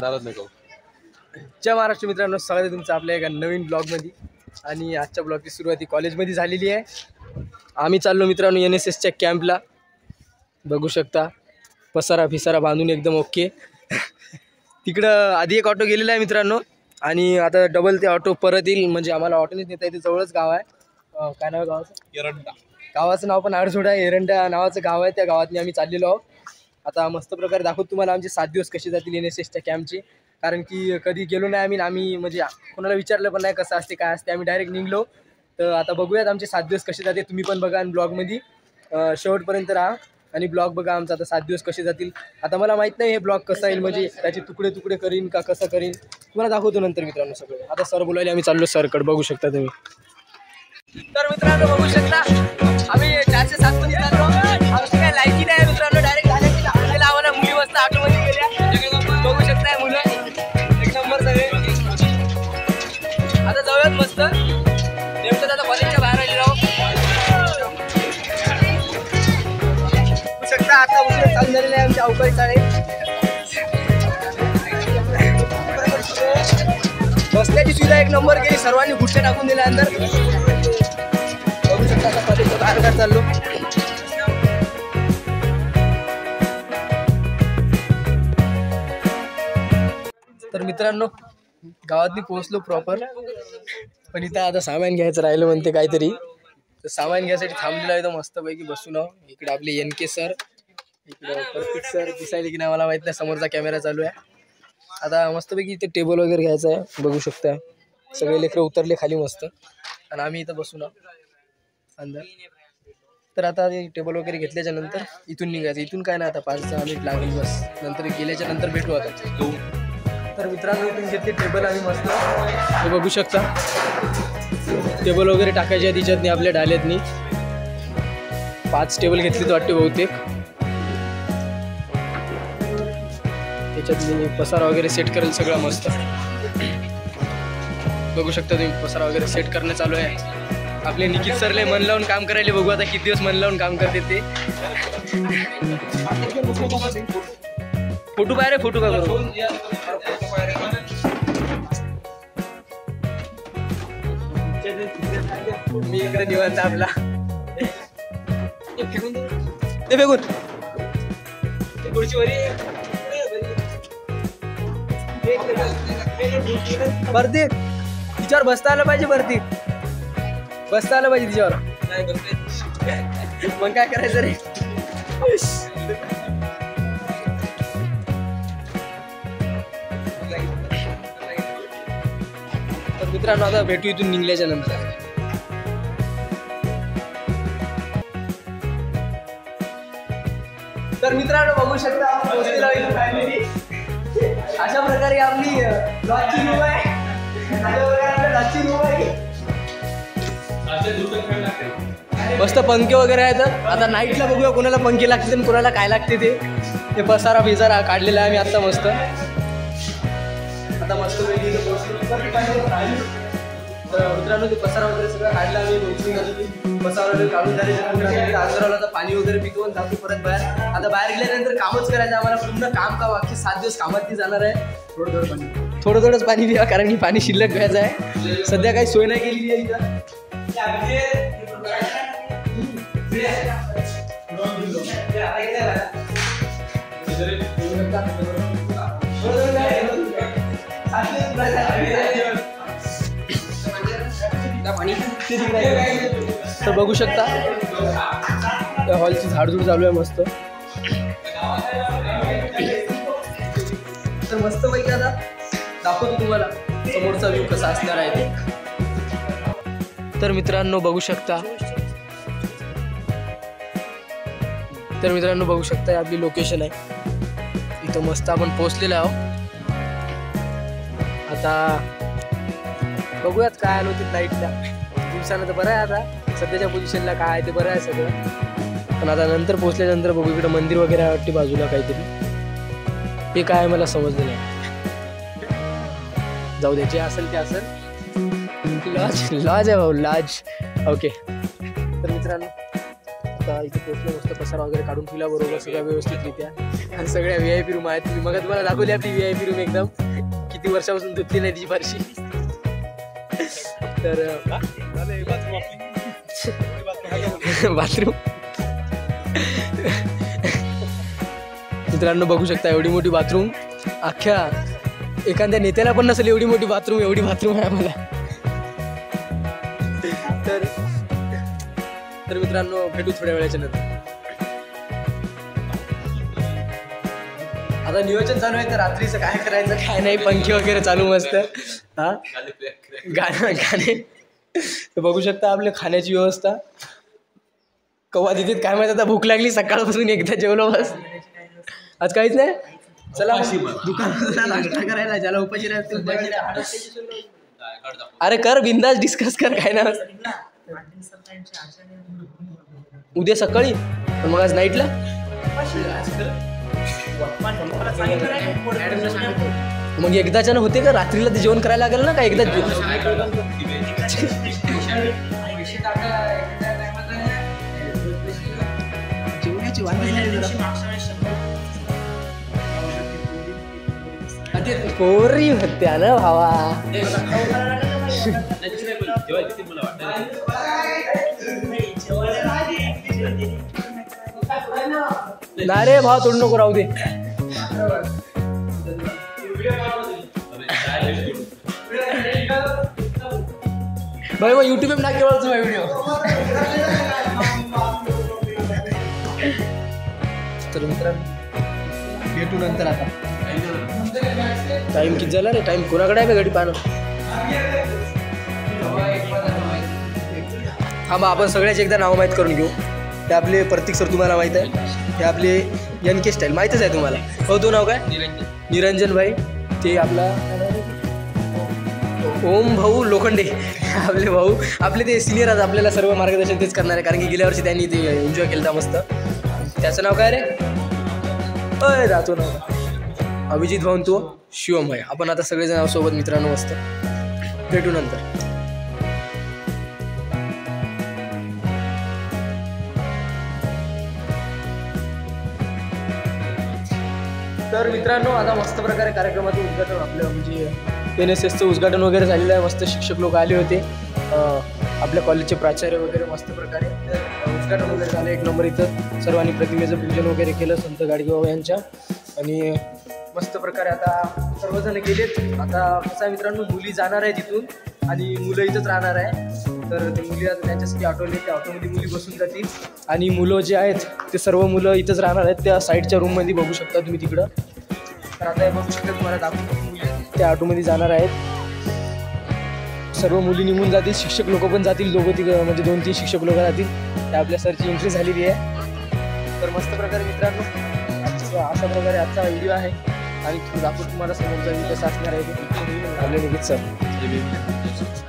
नाराज नको. जय महाराष्ट्र मित्रांनो, स्वागत आहे तुमचं आपल्या एका नवीन ब्लॉगमध्ये. आणि आजच्या ब्लॉगची सुरुवात कॉलेजमध्ये झालेली आहे. आम्ही चाललो मित्रांनो NSSच्या कॅम्पला. बघू शकता पसारा फिसारा बांधून एकदम ओके. तिकडं आधी एक ऑटो गेलेला आहे मित्रांनो, आणि आता डबल ते ऑटो परत येईल. म्हणजे आम्हाला ऑटोनेच नेता येते, जवळच गाव आहे. काय नाव आहे गावाचं? एरंडा. गावाचं नाव पण आडसोड आहे. एरंडा नावाचं गाव आहे. त्या गावातनी आम्ही चाललेलो आहोत. आता मस्त प्रकारे दाखवतो तुम्हाला आमचे 7 दिवस कसे जातील NSSच्या कॅम्पचे. कारण की कधी गेलो नाही आम्ही म्हणजे कोणाला विचारलं पण नाही कसं असते काय असते. आम्ही डायरेक्ट निघलो. तर आता बघूयात आमचे 7 दिवस कसे जाते. तुम्ही पण बघा आणि ब्लॉगमध्ये शेवटपर्यंत राहा आणि ब्लॉग बघा आमचा आता 7 दिवस कसे जातील. आता मला माहीत नाही हे ब्लॉग कसा येईल, म्हणजे त्याचे तुकडे तुकडे करीन का कसं करीन तुम्हाला दाखवतो नंतर मित्रांनो सगळं. आता सर बोलायला आम्ही चाललो सरकडे, बघू शकता तुम्ही. तर मित्रांनो बघू शकता आम्ही 407 मध्ये चाललो. आमची काय लायकी नाही मित्रांनो, डायरेक्ट झाल्या आम्हाला मुली वाजता ऑटोमध्ये गेल्या. बघू शकताय मुलं एक नंबर सगळे. आता जाऊयात मस्त नेमकं आता कॉलेजच्या बाहेर आलेलो आहोत. बघू शकता आता उद्या चालू झालेले आहे आमच्या अवकाळी शाळे. बसण्याची सुविधा एक नंबर केली, सर्वांनी गुच्छे टाकून दिल्या अंदर. बघू शकता आता कॉलेजच्या बाहेर चाललो. तर मित्रांनो गावातनी पोहोचलो प्रॉपर, पण इथं आता सामान घ्यायचं राहिलं म्हणते काहीतरी. तर सामान घ्यायसाठी थांबलेलं आहे तर मस्तपैकी बसून आहो. इकडे आपले NK सर, इकडे प्रतीक सर दिसायले की नाही मला माहित नाही, समोरचा कॅमेरा चालू आहे. आता मस्तपैकी इथे टेबल वगैरे घ्यायचं आहे. बघू शकता सगळे लेकरं उतरले खाली मस्त, आणि आम्ही इथं बसून आहो अंदर. तर आता टेबल वगैरे घेतल्याच्या नंतर इथून निघायचं. इथून काय नाही आता 5-6 मिनिट लागेल बस, नंतर गेल्याच्या नंतर भेटू आता. तर मित्रांनो इथून घेतले टेबल आम्ही मस्त, हे बघू शकता टेबल वगैरे टाकायचे आहे तिच्यातनी आपल्या डाल्यातनी. 5 टेबल घेतलेत वाटते बहुतेक. त्याच्यातनी पसारा वगैरे सेट करेल सगळं मस्त. बघू शकता तुम्ही पसारा वगैरे सेट करणं चालू आहे. आपले निखित सरले मन लावून काम करायला. बघू आता किती दिवस मन लावून काम करते ते. फोटो काय रे, फोटो काय करू मी इकडे निवांत आपला ते फेकून भरती तिच्यावर बसता आलं पाहिजे. भरती बसता आलं पाहिजे तिच्यावर. मग काय करायचं रे. तर मित्रांनो आता भेटू इथून निघल्याच्या नंतर. तर मित्रांनो बघू शकता अशा प्रकारे आपली लॉजची रूम आहे. मस्त पंखे वगैरे आहेत. आता नाईटला बघूया कोणाला पंखे लागते आणि कोणाला काय लागते ते पसारा बिसारा काढलेला आहे मी आता मस्त. आता मस्त मित्रांनो ते पसारा वगैरे सगळं काढला आम्ही. पसारा वगैरे काढून झाल्यानंतर आजराला आता पाणी वगैरे पिकवून जातो परत बाहेर. आता बाहेर गेल्यानंतर कामच करायचं आम्हाला. पूर्ण काम का बाकी 7 दिवस कामात जाणार आहे. थोडं थोडंच पाणी पिवा, कारण की पाणी शिल्लक घ्यायचं आहे. सध्या काही सोय नाही केलेली आहे इथं. तर बघू शकता त्या हॉलची झाडझूड चालू आहे मस्त. तर मस्त पैकी आता दाखवतो तुम्हाला समोरचा व्ह्यू कसा असणार आहे ते. तर मित्रांनो बघू शकता आपली लोकेशन आहे. इथं मस्त आपण पोहोचलेलो आहोत. आता बघूयात काय आलो ते नाईटला. दिवसानं तर बरं आहे, आता सध्याच्या पोझिशनला काय आहे ते बरं आहे सगळं. पण आता नंतर पोहोचल्यानंतर बघू इकडं मंदिर वगैरे आहे वाटते बाजूला काहीतरी. हे काय मला समजलं नाही. जाऊ दे, जे असेल ते असेल. लॉज आहे भाऊ, लॉज. ओके तर मित्रांनो शकता. इथे पोहोचलो मस्त पसारा वगैरे काढून ठेवला बरोबर सगळ्या व्यवस्थितरित्या. आणि सगळ्या VIP रूम आहेत. तुम्ही मग तुम्हाला दाखवली आपली VIP रूम एकदम किती वर्षापासून धुतली नाही तिची फारशी. तर बाथरूम मित्रांनो बघू शकता एवढी मोठी बाथरूम. अख्ख्या एखाद्या नेत्याला पण नसेल एवढी मोठी बाथरूम. एवढी बाथरूम आहे आम्हाला. तर मित्रांनो भेटू थोड्या वेळाच्या नंतर. आता नियोजन चालू आहे तर रात्रीचं काय करायचं काय नाही. पंखे वगैरे चालू मस्त. हा गाणे तर बघू शकता आपल्या खाण्याची व्यवस्था कवा देतात काय माहिती. आता भूक लागली सकाळपासून एकदा जेवलो बस. आज काहीच नाही. चला दुकानात नाश्ता करायला ज्याला उपाशी राहतील. अरे कर बिंदास डिस्कस कर काय ना. उद्या सकाळी पण मग आज नाईटला मग एकदाच्या होते का रात्रीला ते जेवण करायला लागेल ना का एकदाच पोरी होत्या ना भावा. नाही रे भाव तोड नको राहू दे. भाई मग यूट्यूब पे टाकेल तुझा व्हिडिओ. तर मित्रांनो भेटू नंतर. आता टाइम किती झाला रे. टाइम कोणाकडे आहे गाडी पाहणं. हा मग आपण सगळ्याच एकदा नाव माहीत करून घेऊ. ते आपले प्रतीक सर तुम्हाला माहीत आहे. हे आपले NK स्टाईल माहीतच आहे तुम्हाला. हो तो नाव काय निरंजन भाई. ते आपला ओम भाऊ लोखंडे आपले भाऊ. आपले ते सिनियर आज आपल्याला सर्व मार्गदर्शन तेच करणार आहे कारण की गेल्या वर्षी त्यांनी ते एन्जॉय केलं होता मस्त. त्याचं नाव काय रे अय राहतो नाव अभिजित भाऊन तो शिवम भाई. आपण आता सगळेजण सोबत मित्रांनो मस्त भेटू नंतर. तर मित्रांनो आता मस्त प्रकारे कार्यक्रमाचं उद्घाटन आपलं म्हणजे NSSचं उद्घाटन वगैरे झालेलं आहे. मस्त शिक्षक लोक आले होते. आपल्या कॉलेजचे प्राचार्य वगैरे मस्त प्रकारे उद्घाटन वगैरे झालं एक नंबर. इथं सर्वांनी प्रतिमेचं पूजन वगैरे केलं संत गाडगेबाबा यांच्या. आणि मस्त प्रकारे आता सर्वजण गेलेत. आता कसं आहे मित्रांनो मुली जाणार आहे तिथून आणि मुलं इथंच राहणार आहे. तर ते मुली आता त्यांच्यासाठी ऑटोले त्या ऑटोमध्ये मुली बसून जातील आणि मुलं जे आहेत ते सर्व मुलं इथंच राहणार आहेत. त्या साईडच्या रूममध्ये बघू शकता तुम्ही तिकडं. तर आता बघू शकता तुम्हाला दाखवून त्या ऑटोमध्ये जाणार आहेत. सर्व मुली निघून जातील. शिक्षक लोक पण जातील. दोघं तिघं म्हणजे 2-3 शिक्षक लोक जातील. त्या आपल्या सरची एंट्री झालेली आहे. तर मस्त प्रकारे मित्रांनो अशा प्रकारे आजचा व्हिडिओ आहे. आणि दाखवून तुम्हाला समोरचा व्हिडिओ कसा असणार आहे ते आपले निघत सर.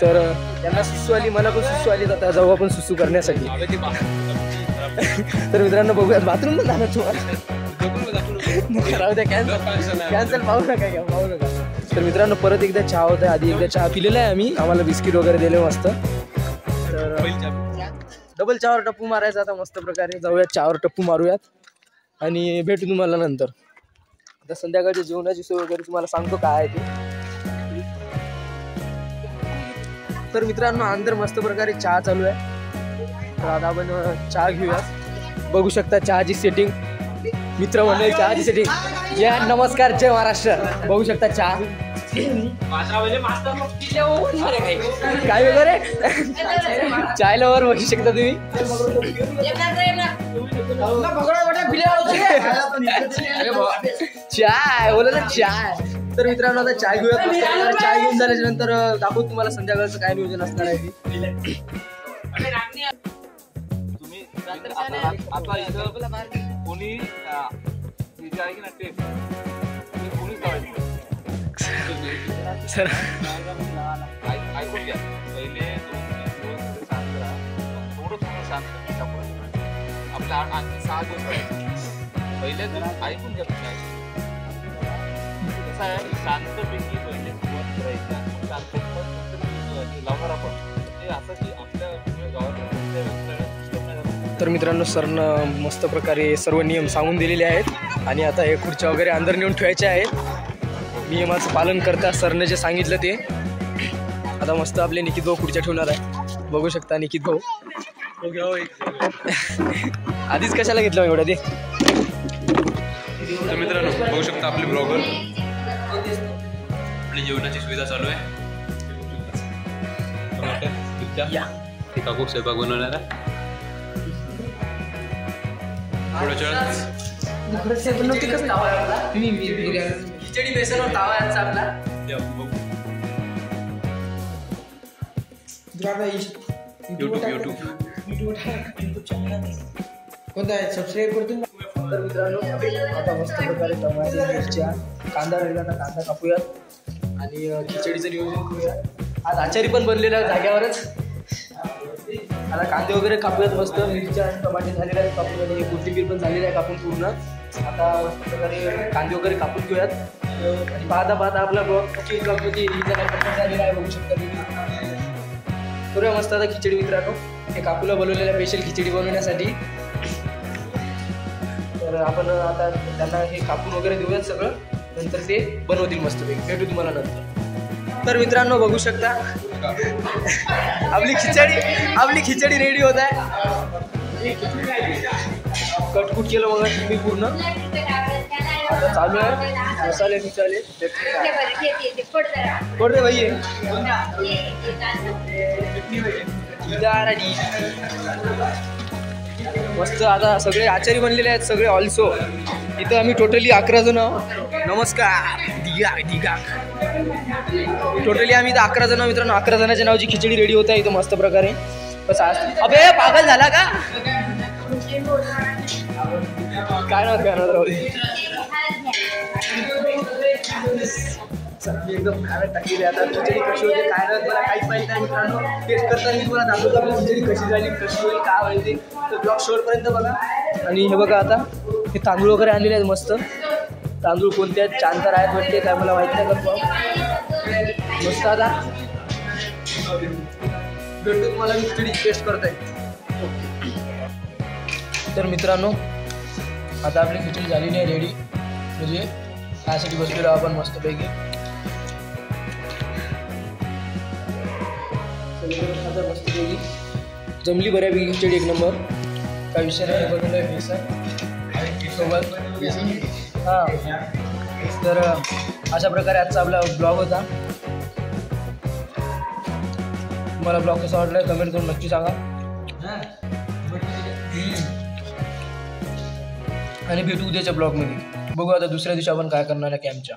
तर त्यांना सुसू आली मला पण सुसू आली. आता जाऊ आपण सुसू करण्यासाठी. तर मित्रांनो बघूयात बाथरूम पण जाणार तुम्हाला राहू द्या. कॅन्सल पाहू नका. तर मित्रांनो परत एकदा चहा होता. आधी एकदा चहा पिलेला आहे आम्ही. आम्हाला बिस्किट वगैरे दिले मस्त. तर डबल चहावर टप्पू मारायचा आता मस्त प्रकारे. जाऊयात चहावर टप्पू मारूयात आणि भेटू तुम्हाला नंतर. आता संध्याकाळच्या जेवणाची सोय वगैरे तुम्हाला सांगतो काय आहे ते. तर मित्रांनो अंदर मस्त प्रकारे चहा चालू आहे. तर आता आपण चहा घेऊया. बघू शकता चहाची सेटिंग. मित्र मंडळी चहाची सेटिंग. या नमस्कार जय महाराष्ट्र. बघू शकता चहा काय वगैरे चायला वर बघू शकता तुम्ही. चाय बोला ना चाय. तर मित्रांनो आता चाय घेऊया. चाय घेऊन झाल्याच्या नंतर दाखवू तुम्हाला संध्याकाळचं काय नियोजन असणार आहे. तुम्ही आता इथं कोणी आहे की ना ते कोणीच सर ऐकून घ्या. पहिले 2-3 दिवस शांत राहा. थोडं शांत आपल्या आणखी 6 दिवस पहिले ऐकून घ्या. कसं आहे शांतपैकी पहिले सुरुवात करायची आणि शांत लावणार आपण. ते असं की आपल्या गावात तर मित्रांनो सरनं मस्त प्रकारे सर्व नियम सांगून दिलेले आहेत आणि आता हे खुर्च्या वगैरे अंदर नेऊन ठेवायच्या आहेत. नियमाचं पालन करता सरनं जे सांगितलं ते. आता मस्त आपले निकित भाऊ खुर्च्या ठेवणार आहे. बघू शकता निकित भाऊ. आधीच कशाला घेतलं एवढं ते. तर मित्रांनो बघू शकता आपले ब्लॉगर. आपली जेवणाची सुविधा चालू आहे. टमाटर काकू स्वयंपाक बनवणार आहे. खिचडी बेसनवर तावा आहे आपला. यूट्यूब कोणता आहे सबस्क्राईब करतो. तर मित्रांनो आता मस्त प्रकारे टमाटे मिरच्या कांदा राहिला आता कांदा कापूयात आणि खिचडीचं नियोजन करूया. आज आचारी पण बनलेला आहे जाग्यावरच. आता कांदे वगैरे कापूयात मस्त. मिरच्या आणि टमाटे झालेले आहेत कापून आणि कोथिंबीर पण झालेली आहे कापून पूर्ण. आता मस्त प्रकारे कांदे वगैरे कापून घेऊयात आणि पाहता पाहता आपला ब्लॉगमध्ये झालेला आहे. बघू शकता तुम्ही. करूया मस्त आता खिचडी मित्रांनो. हे काकूला बोलवलेल्या स्पेशल खिचडी बनवण्यासाठी. तर आपण आता त्यांना हे कापून वगैरे देऊयात सगळं. नंतर ते बनवतील मस्तपैकी. भेटू तुम्हाला नंतर. तर मित्रांनो बघू शकता आपली खिचडी रेडी होत आहे. कटकुट केलं मग मी पूर्ण. आता चालू आहे मसाले मिसाले. कोण रे भाई मस्त. आता सगळे आचारी बनलेले आहेत सगळे ऑल्सो. इथं आम्ही टोटली 11 जण. नमस्कार दिगा. टोटली आम्ही इथं 11 जण मित्रांनो. 11 जणांच्या नावाची खिचडी रेडी होत आहे इथं मस्त प्रकारे. बस आज अबे पागल झाला का काय ना एकदम खायला टाकलेली. आता खिचडी कशी होते काय ना मला काहीच माहिती नाही मित्रांनो. टेस्ट करताना मी तुम्हाला दाखवतो आपली खिचडी कशी झाली कशी होईल काय होईल ते. तर ब्लॉग शेवटपर्यंत बघा. आणि हे बघा आता हे तांदूळ वगैरे आणलेले आहेत मस्त. तांदूळ कोणते आहेत चांतर आहेत वाटते काय मला माहिती नाही करतो मस्त. आता भेटतो तुम्हाला मी खिचडी टेस्ट करता येईल. तर मित्रांनो आता आपली खिचडी झालेली आहे रेडी. म्हणजे खायसाठी बसलेलो आपण मस्तपैकी. मस्तपैकी जमली बऱ्यापैकी खिचडी एक नंबर. काय विषय नाही. बनवलं आहे बेसन सोबत. हां तर अशा प्रकारे आजचा आपला ब्लॉग होता. तुम्हाला ब्लॉग कसा वाटला कमेंट करून नक्की सांगा. आणि भेटू उद्याच्या ब्लॉगमध्ये. बघू आता दुसऱ्या दिवशी आपण काय करणार आहे कॅम्पच्या.